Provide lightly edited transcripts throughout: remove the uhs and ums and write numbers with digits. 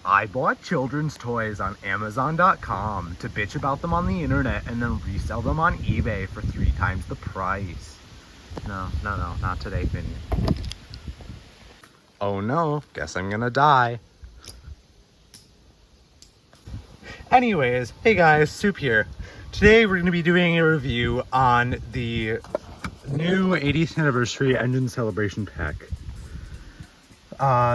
I bought children's toys on Amazon.com to bitch about them on the internet and then resell them on eBay for 3 times the price. No, not today, Finian. Oh no, guess I'm gonna die. Anyways, hey guys, Soup here. Today we're gonna be doing a review on the new 80th anniversary engine celebration pack.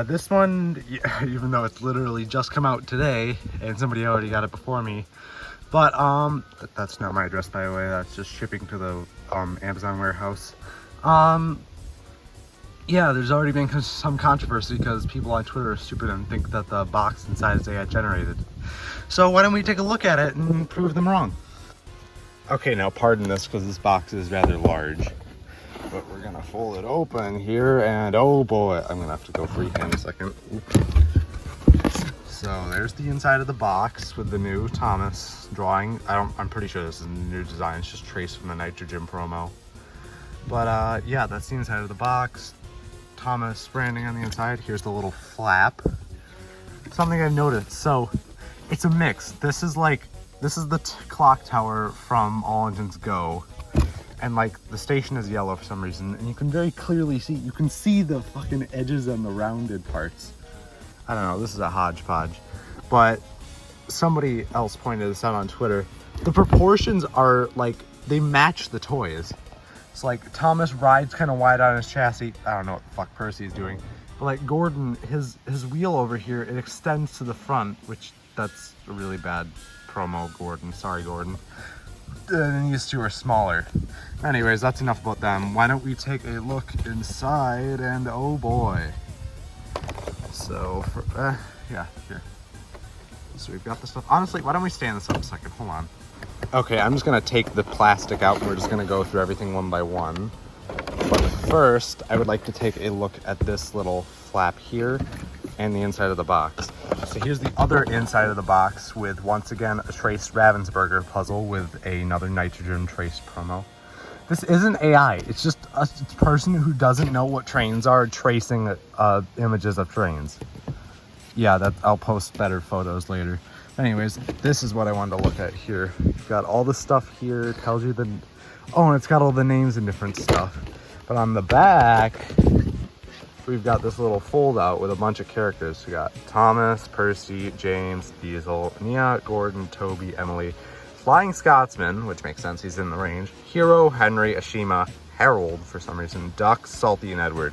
This one, even though it's literally just come out today and somebody already got it before me, but that's not my address, by the way. That's just shipping to the Amazon warehouse. Yeah, there's already been some controversy because people on Twitter are stupid and think that the box inside is AI generated. So why don't we take a look at it and prove them wrong? Okay, now pardon this because this box is rather large. But we're gonna fold it open here, and oh boy, I'm gonna have to go freehand a second. Oops. So there's the inside of the box with the new Thomas drawing. I'm pretty sure this is a new design. It's just traced from the Nitrogen promo. But yeah, that's the inside of the box. Thomas branding on the inside. Here's the little flap. Something I've noticed. So it's a mix. This is the clock tower from All Engines Go. And like the station is yellow for some reason, and you can very clearly see, you can see the fucking edges and the rounded parts. I don't know, this is a hodgepodge. But somebody else pointed this out on Twitter. The proportions are like, they match the toys. It's like Thomas rides kind of wide on his chassis. I don't know what the fuck Percy is doing. But like Gordon, his wheel over here, it extends to the front, which that's a really bad promo, Gordon. Sorry, Gordon. And these two are smaller. Anyways, that's enough about them. Why don't we take a look inside, and oh boy. So, yeah, here. So we've got the stuff. Honestly, why don't we stand this up a second? Hold on. Okay, I'm just gonna take the plastic out and we're just gonna go through everything one by one. But first, I would like to take a look at this little flap here and the inside of the box. So here's the other inside of the box with, once again, a traced Ravensburger puzzle with another Nitrogen traced promo. This isn't AI, it's just a person who doesn't know what trains are tracing images of trains. Yeah, I'll post better photos later. Anyways, this is what I wanted to look at here. You've got all the stuff here, it tells you the... Oh, and it's got all the names and different stuff. But on the back, we've got this little fold out with a bunch of characters. We got Thomas, Percy, James, Diesel, Nia, Gordon, Toby, Emily, Flying Scotsman, which makes sense, he's in the range, Hero, Henry, Ashima, Harold for some reason, Duck, Salty, and Edward.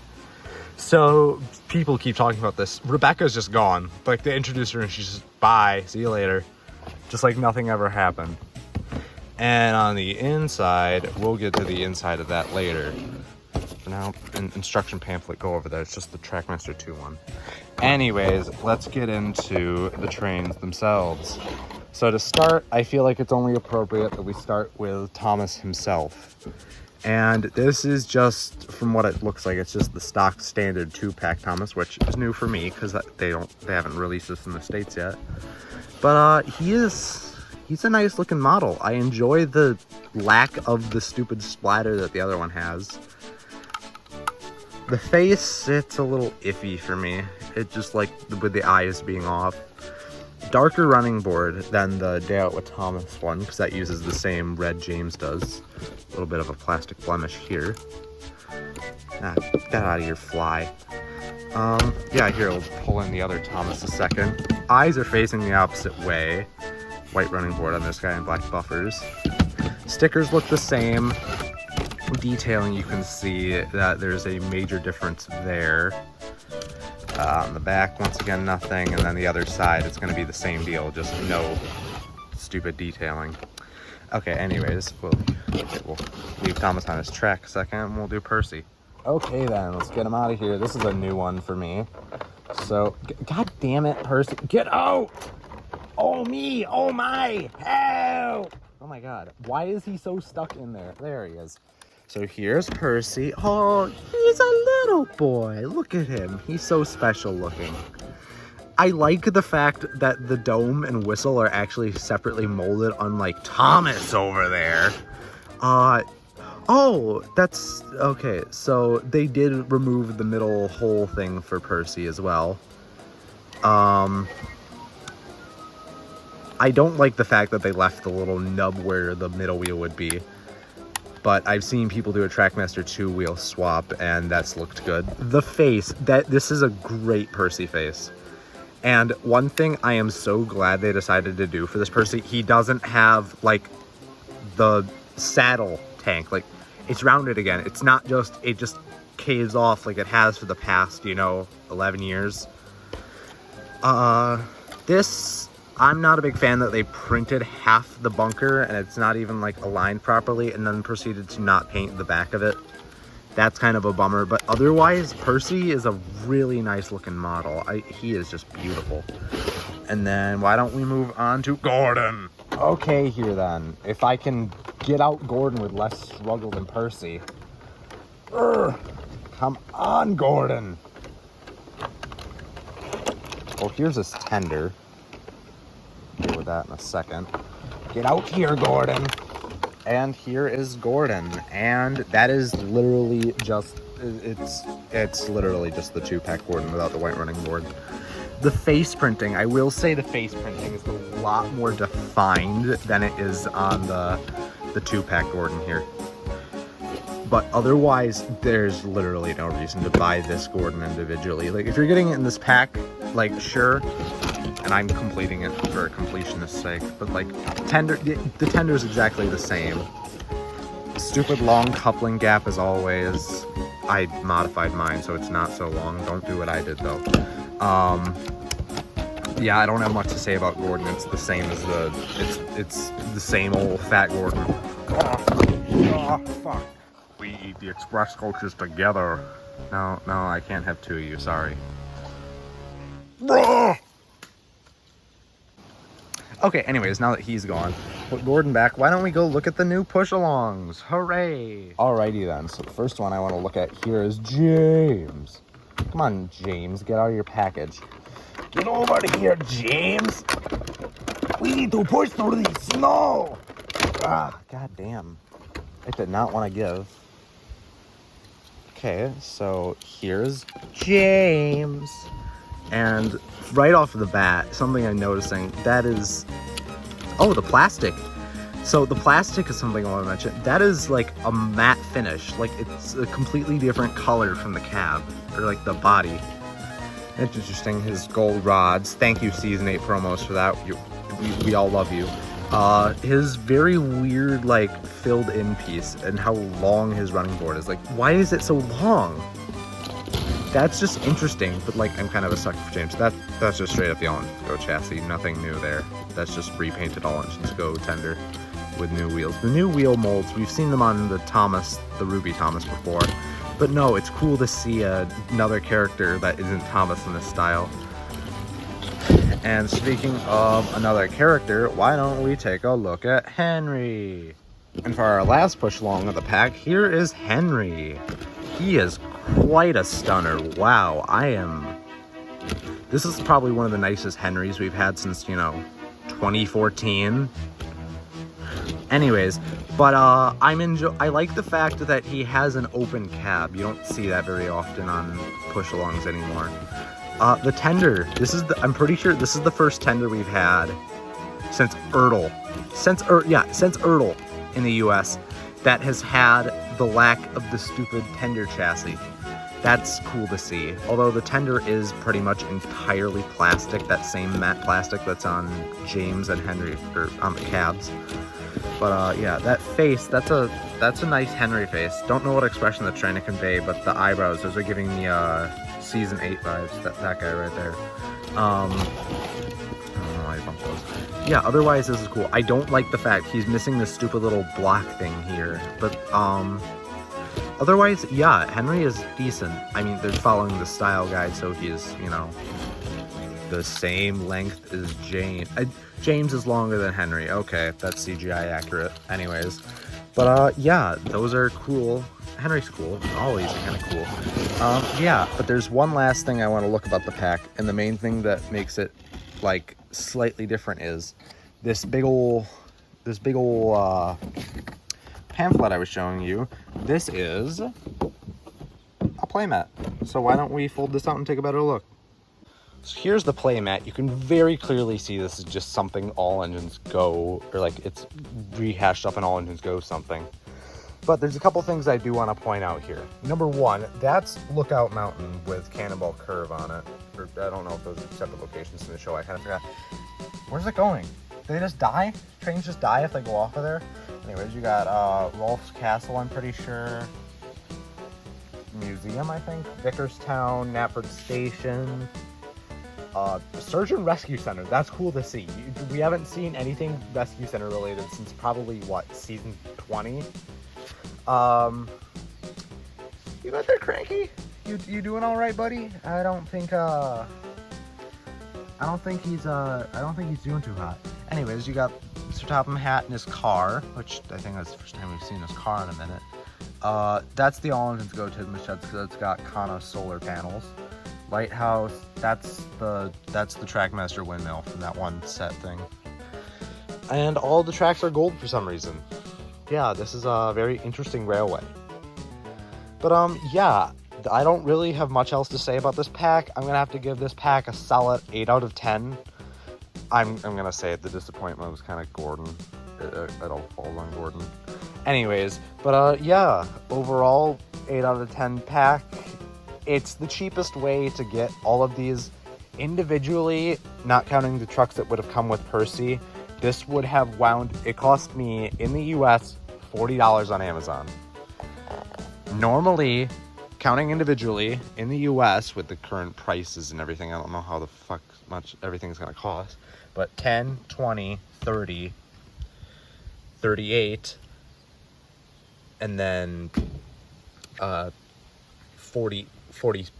So people keep talking about this. Rebecca's just gone. Like, they introduced her and she's just, bye, see you later. Just like nothing ever happened. And on the inside, we'll get to the inside of that later. For now, an instruction pamphlet, go over there. It's just the Trackmaster 2 one. Anyways, let's get into the trains themselves. So to start, I feel like it's only appropriate that we start with Thomas himself. And this is just, from what it looks like, it's just the stock standard 2-pack Thomas, which is new for me because they haven't released this in the States yet. But he's a nice looking model. I enjoy the lack of the stupid splatter that the other one has. The face, it's a little iffy for me. It just, like, with the eyes being off. Darker running board than the Day Out with Thomas one, because that uses the same red James does. A little bit of a plastic blemish here. Ah, get that out of your fly. Yeah, here, we'll pull in the other Thomas a second. Eyes are facing the opposite way. White running board on this guy and black buffers. Stickers look the same. Detailing, you can see that there's a major difference there. On the back, once again, nothing, and then the other side, it's going to be the same deal, just no stupid detailing. Okay, anyways, we'll leave Thomas on his track a second, and we'll do Percy. Okay then, let's get him out of here. This is a new one for me. So, god damn it, Percy, get out! Oh me, oh my, help! Oh my god, why is he so stuck in there? There he is. So here's Percy. Oh, he's a little boy. Look at him. He's so special looking. I like the fact that the dome and whistle are actually separately molded, unlike Thomas over there. Oh, that's okay. So they did remove the middle hole thing for Percy as well. I don't like the fact that they left the little nub where the middle wheel would be. But I've seen people do a Trackmaster 2 wheel swap, and that's looked good. The face, this is a great Percy face. And one thing I am so glad they decided to do for this Percy, he doesn't have, like, the saddle tank. Like, it's rounded again. It's not just, it just caves off like it has for the past, 11 years. This, I'm not a big fan that they printed half the bunker and it's not even like aligned properly and then proceeded to not paint the back of it. That's kind of a bummer, but otherwise Percy is a really nice looking model. He is just beautiful. And then why don't we move on to Gordon? Okay, here then. If I can get out Gordon with less struggle than Percy. Come on, Gordon. Well, here's his tender. Deal with that in a second. Get out here, Gordon. And here is Gordon. And that is literally just, it's literally just the 2-pack Gordon without the white running board. The face printing, I will say the face printing is a lot more defined than it is on the 2-pack Gordon here. But otherwise, there's literally no reason to buy this Gordon individually. Like, if you're getting it in this pack, like, sure, and I'm completing it for completionist's sake, but like, the tender is exactly the same. Stupid long coupling gap as always. I modified mine so it's not so long. Don't do what I did though. Yeah, I don't have much to say about Gordon. It's the same as it's the same old fat Gordon. Oh, fuck. We eat the express coaches together. No, I can't have two of you, sorry. Okay, anyways, now that he's gone, put Gordon back, why don't we go look at the new push-alongs? Hooray! Alrighty then, so the first one I want to look at here is James. Come on, James, get out of your package. Get over here, James! We need to push through the snow! Ah, goddamn. I did not want to give. Okay, so here's James. And right off the bat, something I'm noticing, that is... Oh, the plastic. So the plastic is something I want to mention. That is like a matte finish. Like, it's a completely different color from the cab, or like the body. It's interesting. His gold rods. Thank you, Season 8 promos, for that. We all love you. His very weird, like, filled in piece and how long his running board is. Like, why is it so long? That's just interesting, but like, I'm kind of a sucker for James. That's just straight up the all-engines go chassis, nothing new there. That's just repainted all-engines go tender with new wheels. The new wheel molds, we've seen them on the Thomas, the Ruby Thomas before, but no, it's cool to see another character that isn't Thomas in this style. And speaking of another character, why don't we take a look at Henry? And for our last push along of the pack, here is Henry. He is quite a stunner. Wow, this is probably one of the nicest Henrys we've had since, 2014. Anyways, but I like the fact that he has an open cab. You don't see that very often on push-alongs anymore. The tender, I'm pretty sure this is the first tender we've had since Ertl. Since Ertl in the US that has had the lack of the stupid tender chassis. That's cool to see. Although the tender is pretty much entirely plastic, that same matte plastic that's on James and Henry, or on the cabs. But yeah, that face, that's a nice Henry face. Don't know what expression that's trying to convey, but the eyebrows, those are giving me Season 8 vibes, that guy right there. I don't know why I bumped those. Yeah, otherwise this is cool. I don't like the fact he's missing this stupid little block thing here, but otherwise, yeah, Henry is decent. I mean, they're following the style guide, so he's, the same length as James. James is longer than Henry. Okay, that's CGI accurate. Anyways, but yeah, those are cool. Henry's cool. Always kind of cool. Yeah, but there's one last thing I want to look about the pack, and the main thing that makes it like slightly different is this big ol' pamphlet I was showing you. This is a playmat. So why don't we fold this out and take a better look? So here's the Playmat. You can very clearly see this is just something All Engines Go, or like it's rehashed up in All Engines Go something. But there's a couple things I do want to point out here. Number one, that's Lookout Mountain with Cannonball Curve on it. Or, I don't know if those are separate locations in the show. I kind of forgot. Where's it going? Do they just die? Trains just die if they go off of there? Anyways, you got Rolf's Castle, I'm pretty sure. Museum, I think. Vickerstown, Knapford Station. Surgeon Rescue Center. That's cool to see. We haven't seen anything Rescue Center related since probably, what, season 20? You got there, Cranky? You doing all right, buddy? I don't think he's doing too hot. Anyways, you got Mr. Topham Hat in his car, which I think that's the first time we've seen his car in a minute. That's the All Engines Go to machete because it's got Kana solar panels. Lighthouse, that's the Trackmaster windmill from that one set thing. And all the tracks are gold for some reason. Yeah, this is a very interesting railway. But yeah, I don't really have much else to say about this pack. I'm gonna have to give this pack a solid 8 out of 10. I'm gonna say it, the disappointment was kind of Gordon. It all falls on Gordon. Anyways, but yeah, overall 8 out of 10 pack. It's the cheapest way to get all of these individually, not counting the trucks that would have come with Percy. This would have wound, it cost me in the US $40 on Amazon. Normally, counting individually in the US with the current prices and everything, I don't know how the fuck much everything's gonna cost, but 10, 20, 30, 38, and then 40,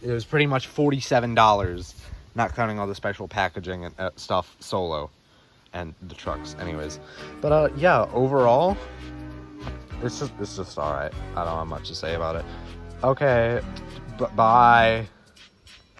it was pretty much $47, not counting all the special packaging and stuff solo and the trucks. Anyways, but yeah, overall it's just all right. I don't have much to say about it. Okay, bye.